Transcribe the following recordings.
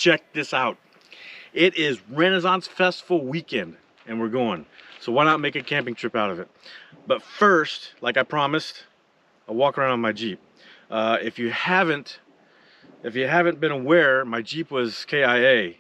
check this out. It is Renaissance Festival weekend and we're going. So why not make a camping trip out of it? But first, like I promised, I'll walk around on my Jeep. If you haven't been aware, my Jeep was KIA.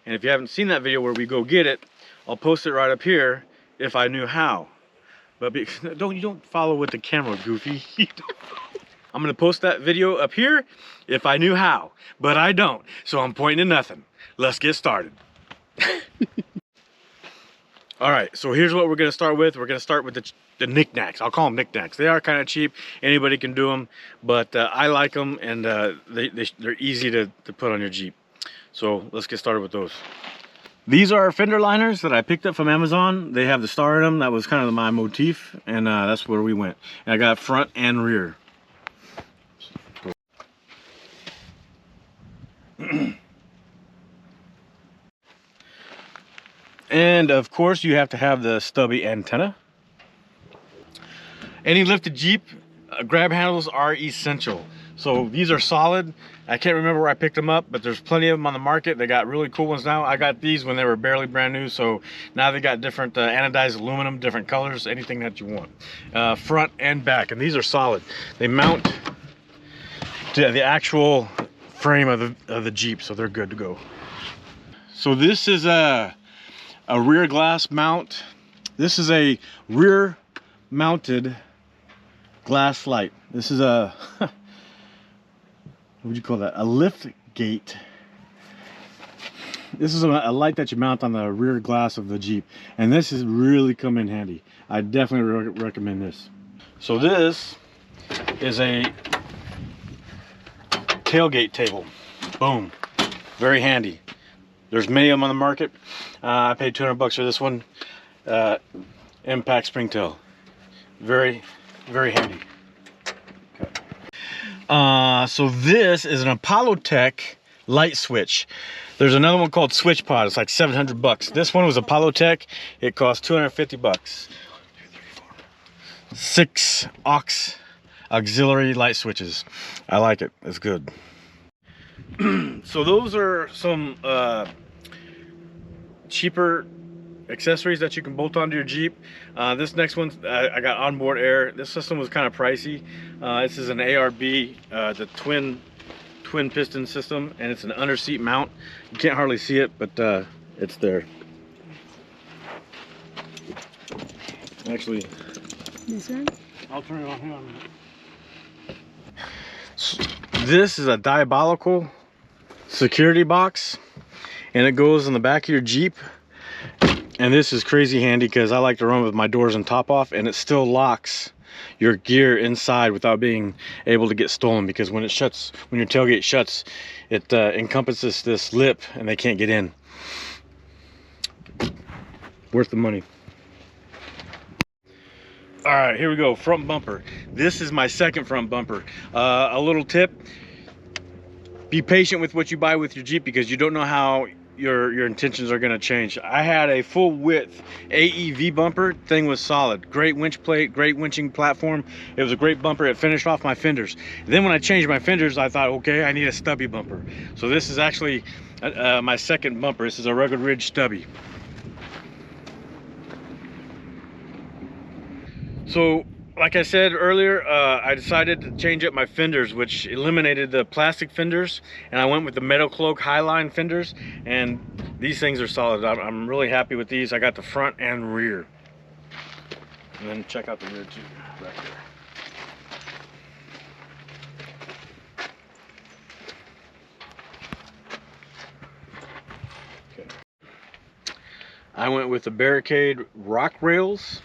And if you haven't seen that video where we go get it, I'll post it right up here if I knew how. But you don't follow with the camera, Goofy. I'm gonna post that video up here if I knew how, but I don't. So I'm pointing to nothing. Let's get started. All right, so here's what we're gonna start with. We're gonna start with the knickknacks. I'll call them knickknacks. They are kind of cheap. Anybody can do them, but I like them, and they're easy to put on your Jeep. So let's get started with those. These are fender liners that I picked up from Amazon. They have the star in them. That was kind of my motif, and that's where we went. And I got front and rear. And of course you have to have the stubby antenna. Any lifted Jeep, grab handles are essential. So these are solid. I can't remember where I picked them up, but there's plenty of them on the market. They got really cool ones now. I got these when they were barely brand new, so now they got different anodized aluminum, different colors, anything that you want. Front and back, and these are solid. They mount to the actual frame of the Jeep, so they're good to go. So this is a rear glass mount. This is a rear mounted glass light. This is a what would you call that? A lift gate. This is a light that you mount on the rear glass of the Jeep, and this is really come in handy. I definitely recommend this. So this is a tailgate table. Boom, very handy. There's many of them on the market. I paid 200 bucks for this one. Impact springtail. Very, very handy. Okay. So this is an Apollotech light switch. There's another one called SwitchPod. It's like 700 bucks. This one was Apollotech. It cost 250 bucks. 6 auxiliary light switches. I like it. It's good. So those are some cheaper accessories that you can bolt onto your Jeep. This next one, I got onboard air. This system was kind of pricey. This is an ARB, the twin piston system, and it's an under seat mount. You can't hardly see it, but it's there. Actually, this one? I'll turn it on here. This is a diabolical security box, and it goes in the back of your Jeep. And this is crazy handy because I like to run with my doors and top off, and it still locks your gear inside without being able to get stolen, because when it shuts, when your tailgate shuts, it encompasses this lip and they can't get in. Worth the money. All right, here we go. Front bumper. This is my second front bumper. A little tip: be patient with what you buy with your Jeep, because you don't know how your intentions are going to change. I had a full width AEV bumper. Thing was solid. Great winch plate, great winching platform. It was a great bumper. It finished off my fenders. Then when I changed my fenders, I thought, okay, I need a stubby bumper. So this is actually my second bumper. This is a Rugged Ridge stubby. So like I said earlier, I decided to change up my fenders, which eliminated the plastic fenders, and I went with the Metal Cloak Highline fenders, and these things are solid. I'm really happy with these. I got the front and rear. And then check out the rear too, back there. Okay. I went with the Barricade rock rails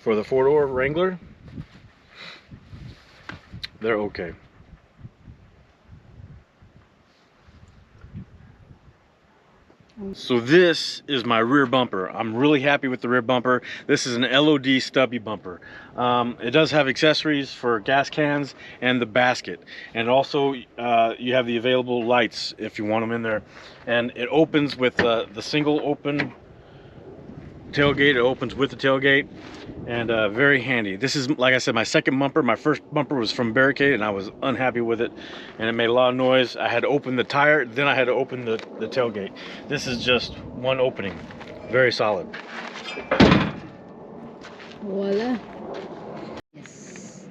for the 4-door Wrangler. They're okay. So this is my rear bumper. I'm really happy with the rear bumper. This is an LOD stubby bumper. It does have accessories for gas cans and the basket, and also you have the available lights if you want them in there. And it opens with the single open tailgate. It opens with the tailgate, and very handy. This is, like I said, my second bumper. My first bumper was from Barricade, and I was unhappy with it, and it made a lot of noise. I had to open the tire, then I had to open the tailgate. This is just one opening. Very solid. Voila. Yes.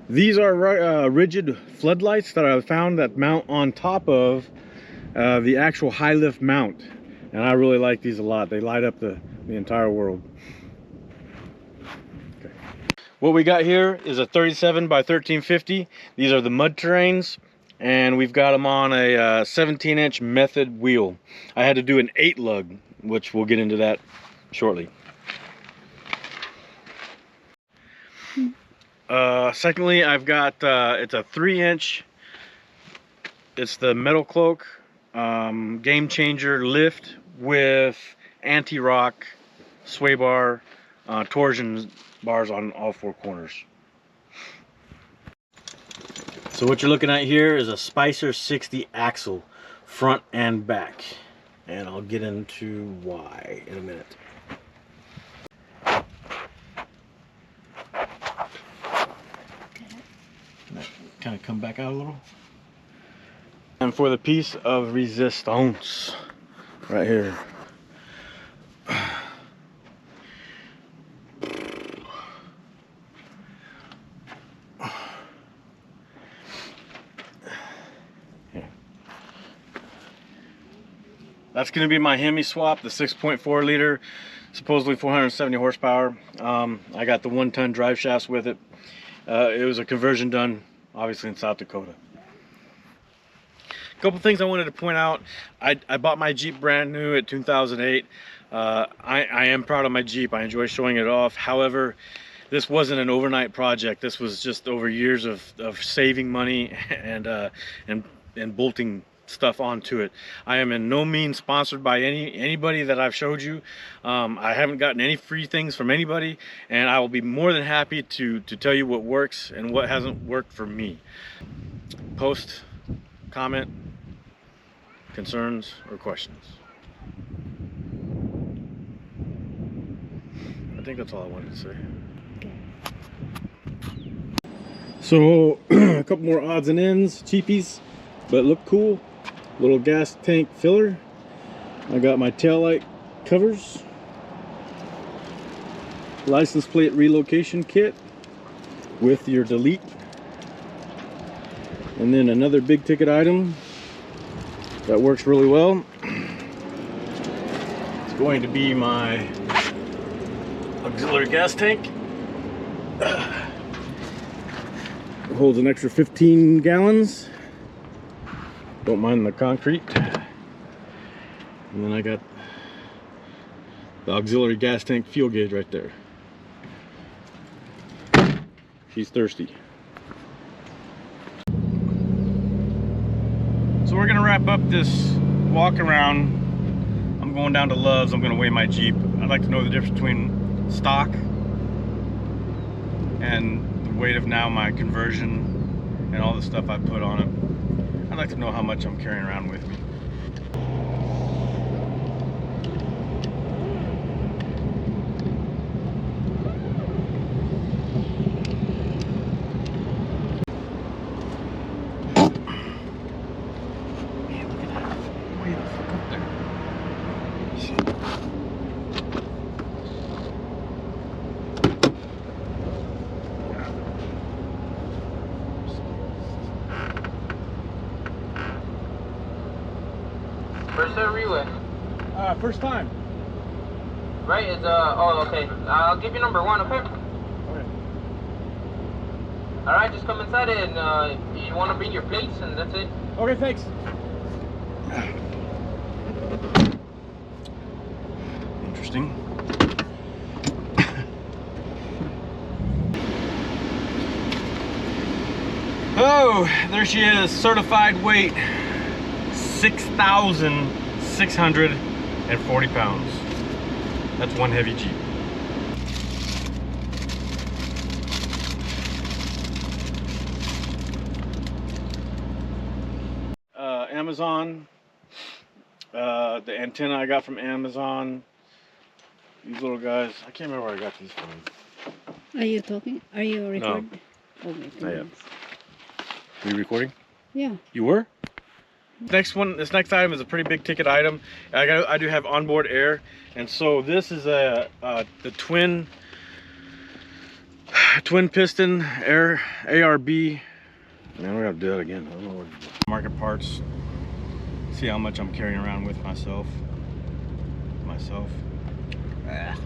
These are rigid floodlights that I found that mount on top of the actual high lift mount, and I really like these a lot. They light up the entire world. Okay. What we got here is a 37 by 1350. These are the mud terrains, and we've got them on a 17-inch method wheel. I had to do an 8 lug, which we'll get into that shortly. Secondly, I've got it's a 3-inch. It's the Metal Cloak Game Changer lift with anti-rock sway bar torsion bars on all 4 corners. So what you're looking at here is a Spicer 60 axle, front and back, and I'll get into why in a minute. Kind of come back out a little. And for the piece of resistance right here. That's going to be my Hemi swap, the 6.4 liter, supposedly 470 horsepower. I got the 1-ton drive shafts with it. It was a conversion done obviously in South Dakota. A couple things I wanted to point out. I bought my Jeep brand new at 2008. I am proud of my Jeep. I enjoy showing it off. However, this wasn't an overnight project. This was just over years of saving money and bolting stuff onto it. I am in no means sponsored by anybody that I've showed you. I haven't gotten any free things from anybody, and I will be more than happy to tell you what works and what hasn't worked for me. Post, comment, concerns, or questions. I think that's all I wanted to say. So a couple more odds and ends, cheapies, but look cool. Little gas tank filler. I got my taillight covers, license plate relocation kit with your delete, and then another big ticket item that works really well. It's going to be my auxiliary gas tank. It holds an extra 15 gallons. Don't mind the concrete. And then I got the auxiliary gas tank fuel gauge right there. She's thirsty. So we're gonna wrap up this walk around. I'm going down to Love's. I'm gonna weigh my Jeep. I'd like to know the difference between stock and the weight of now my conversion and all the stuff I put on it. I'd like to know how much I'm carrying around with me. Man, look at that. Way the fuck up there. Shit. First time relay. First time. Right, it's oh okay. I'll give you number 1, okay? Okay. Alright, just come inside it and you wanna bring your plates and that's it. Okay, thanks. Interesting. Oh, there she is, certified weight. 6,640 pounds. That's one heavy Jeep. Amazon. The antenna I got from Amazon. These little guys. I can't remember where I got these from. Are you talking? Are you recording? Oh my Not yet. goodness. Are you recording? Yeah. You were? This next item is a pretty big ticket item. I do have onboard air, and so this is the twin piston air ARB. Man, we gotta do that again. I don't know where to do. Market parts. See how much I'm carrying around with myself. Ah.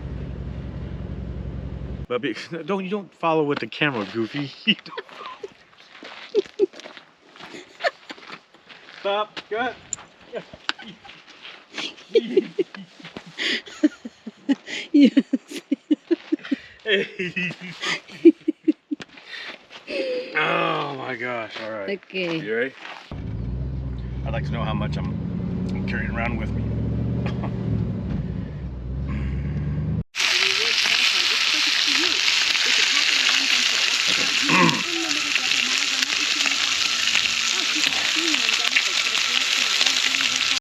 But you don't follow with the camera, Goofy. Stop. Go ahead. Yes. Oh my gosh. All right. Okay. You ready? I'd like to know how much I'm carrying around with me.